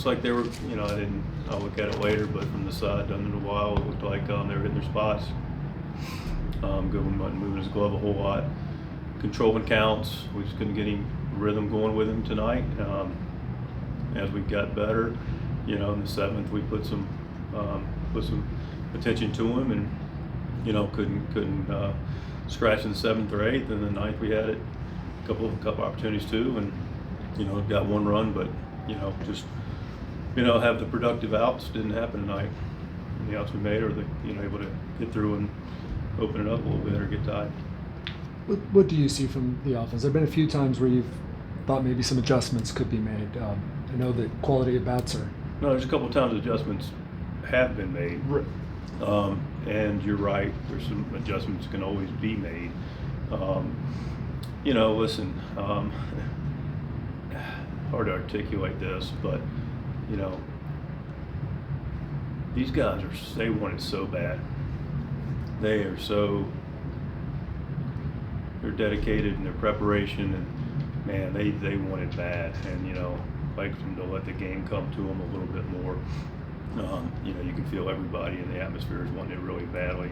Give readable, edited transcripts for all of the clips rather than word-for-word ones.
looks like they were, I'll look at it later, but from the side, done it a while, it looked like they were hitting their spots. Goodwin wasn't moving his glove a whole lot. Controlling counts, we just couldn't get any rhythm going with him tonight. As we got better, in the seventh, we put some attention to him, and couldn't scratch in the seventh or eighth. And the ninth, we had it a couple opportunities too, and got one run, but just have the productive outs. Didn't happen tonight. And the outs we made are able to get through and open it up a little bit or get tied. What do you see from the offense? There have been a few times where you've thought maybe some adjustments could be made. I know that quality at bats are. No, there's a couple of times adjustments have been made. Right. And you're right, there's some adjustments can always be made. Listen, hard to articulate this, but, these guys they want it so bad. They're dedicated in their preparation, and man, they want it bad, and like them to let the game come to them a little bit more. You can feel everybody in the atmosphere is wanting it really badly,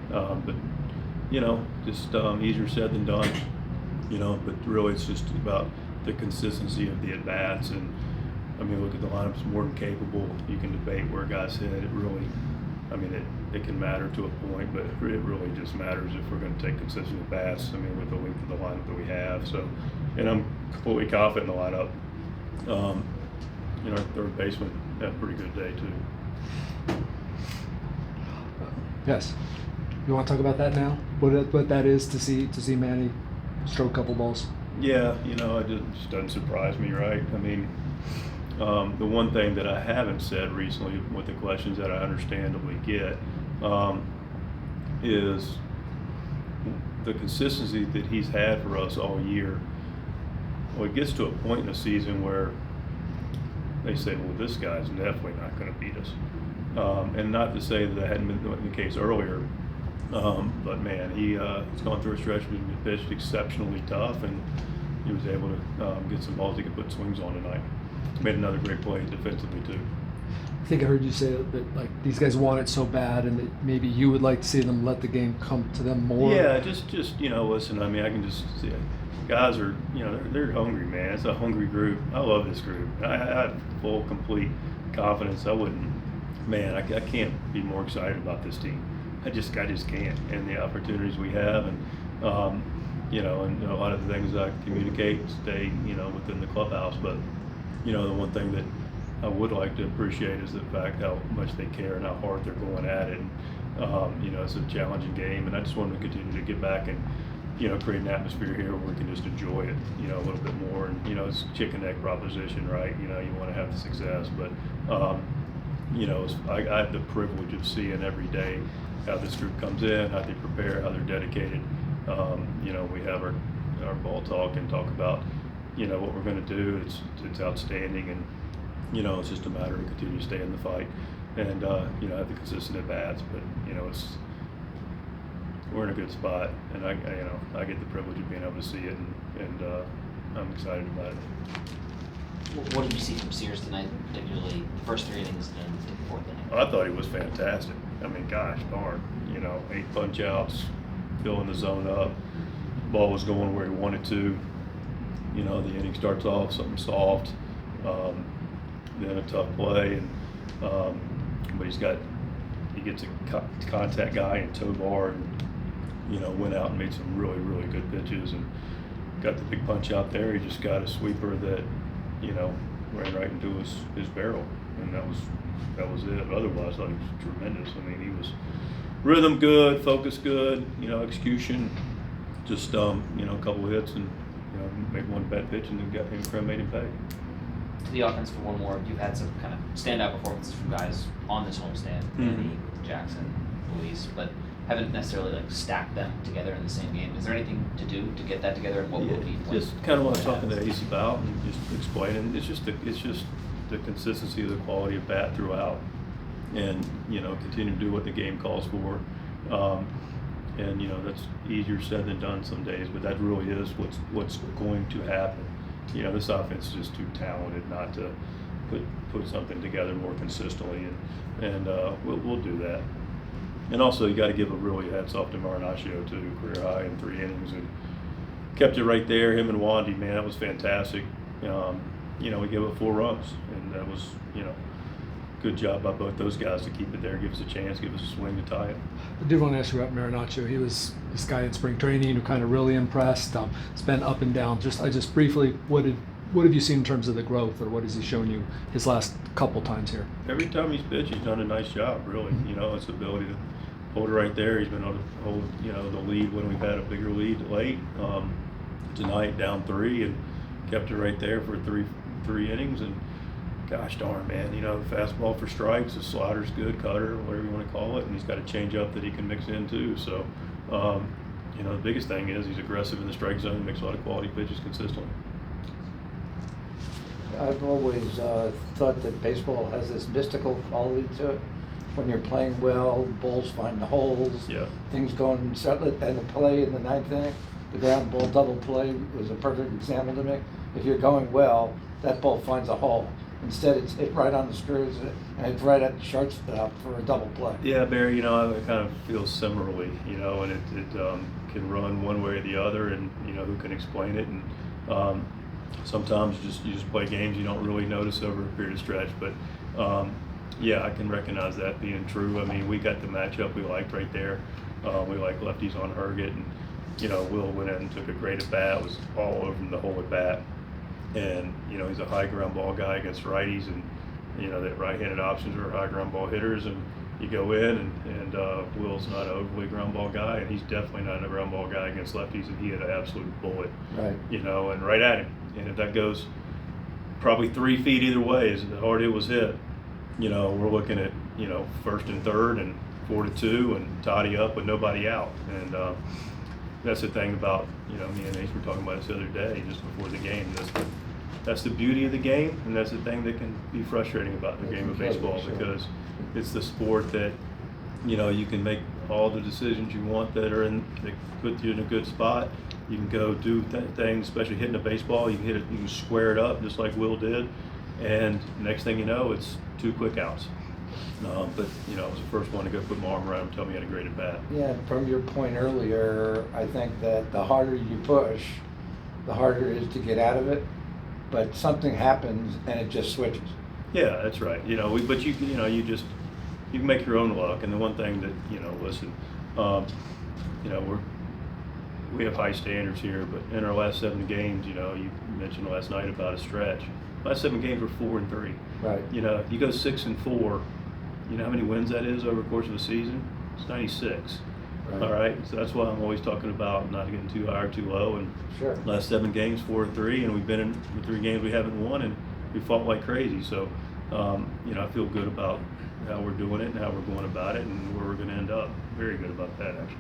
but just easier said than done. But really it's just about the consistency of the at bats, and look at the lineups, more than capable. You can debate where guys hit. It really, it can matter to a point, but it really just matters if we're going to take consistent at bats. With the length of the lineup that we have. So, and I'm completely confident in the lineup. Our third baseman had a pretty good day too. Yes. You want to talk about that now? What that is to see Manny stroke a couple balls? Yeah, it just doesn't surprise me, right? The one thing that I haven't said recently with the questions that I understandably get is the consistency that he's had for us all year. Well, it gets to a point in the season where they say, well, this guy's definitely not going to beat us. And not to say that hadn't been the case earlier, but man, he's gone through a stretch where he's been pitched exceptionally tough, and he was able to get some balls he could put swings on tonight. Made another great play defensively too. I think I heard you say that like these guys want it so bad, and that maybe you would like to see them let the game come to them more. Yeah, just listen. I can just see it. Guys are they're hungry, man. It's a hungry group. I love this group. I have full, complete confidence. I can't be more excited about this team. I just can't. And the opportunities we have, and and a lot of the things I communicate stay within the clubhouse. But the one thing that I would like to appreciate is the fact how much they care and how hard they're going at it. And, it's a challenging game, and I just want to continue to get back and create an atmosphere here where we can just enjoy it a little bit more. And it's a chicken egg proposition, right? You want to have the success, but I have the privilege of seeing every day how this group comes in, how they prepare, how they're dedicated. We have our ball talk and talk about what we're going to do. It's outstanding, and it's just a matter of continuing to stay in the fight and have the consistent at bats. But we're in a good spot, and I get the privilege of being able to see it, and I'm excited about it. What did you see from Sears tonight, particularly the first 3 innings and the 4th inning? I thought he was fantastic. Gosh darn, 8 punch outs, filling the zone up. Ball was going where he wanted to. The inning starts off something soft, then a tough play, and but he gets a contact guy in Tovar, and went out and made some really, really good pitches, and got the big punch out there. He just got a sweeper that ran right into his barrel, and that was it. Otherwise, I thought he was tremendous. He was rhythm good, focus good, execution, just a couple of hits, and made one bad pitch, and then made him pay. To the offense for one more, you've had some kind of standout performances from guys on this homestand, Manny, Jackson, Luis, but haven't necessarily stacked them together in the same game. Is there anything to do to get that together, and what will be? Just kind of what I'm talking to Ace about, and just explaining. It's just the consistency of the quality of bat throughout, and continue to do what the game calls for. And that's easier said than done some days, but that really is what's going to happen. This offense is just too talented not to put something together more consistently, and we'll do that. And also, you got to give a really hats off to Marinaccio too, career high in 3 innings, and kept it right there. Him and Wandy, man, that was fantastic. We gave up 4 runs, and that was, good job by both those guys to keep it there, give us a chance, give us a swing to tie it. I did want to ask you about Marinaccio. He was this guy in spring training who kind of really impressed. It's been up and down. Just briefly, what have you seen in terms of the growth, or what has he shown you his last couple times here? Every time he's pitched, he's done a nice job, really. His ability to hold it right there. He's been able to hold, the lead when we've had a bigger lead late. Tonight, down 3, and kept it right there for three innings. And gosh darn, man, fastball for strikes, the slider's good, cutter, whatever you want to call it, and he's got a changeup that he can mix in too. So, the biggest thing is he's aggressive in the strike zone, makes a lot of quality pitches consistently. I've always thought that baseball has this mystical quality to it. When you're playing well, balls find the holes, Yeah. things going, and the play in the 9th inning, the ground ball double play was a perfect example to me. If you're going well, that ball finds a hole. Instead, it's hit right on the screws, and it's right at the shortstop for a double play. Yeah, Barry, I kind of feel similarly, and it can run one way or the other, and, who can explain it. And sometimes you just play games you don't really notice over a period of stretch. But, yeah, I can recognize that being true. I mean, we got the matchup we liked right there. We like lefties on Herget, and, Will went in and took a great at-bat, was all over him the whole at-bat. And, he's a high ground ball guy against righties, and, that right-handed options are high ground ball hitters. And you go in, and Will's not an overly ground ball guy, and he's definitely not a ground ball guy against lefties, and he had an absolute bullet, Right. And right at him. And if that goes probably 3 feet either way, as hard it was hit, we're looking at, 1st and 3rd and 4-2 and tidy up with nobody out. And that's the thing about, me and Ace were talking about this the other day, just before the game. That's the beauty of the game, and that's the thing that can be frustrating about the game of baseball, because it's the sport that, you can make all the decisions you want that put you in a good spot. You can go do things, especially hitting a baseball. You can hit it, you can square it up just like Will did, and next thing you know, it's 2 quick outs. But I was the first one to go put my arm around him, tell me he had a great at bat. Yeah, from your point earlier, I think that the harder you push, the harder it is to get out of it. But something happens and it just switches. Yeah, that's right. But you can make your own luck. And the one thing that listen, we have high standards here, but in our last 7 games, you mentioned last night about a stretch. Last 7 games were 4-3. Right. If you go 6-4, you know how many wins that is over the course of a season? It's 96. Right. All right. So that's why I'm always talking about not getting too high or too low. And Sure. last 7 games, 4-3, and we've been in the 3 games we haven't won, and we fought like crazy. So, I feel good about how we're doing it and how we're going about it and where we're going to end up. Very good about that, actually.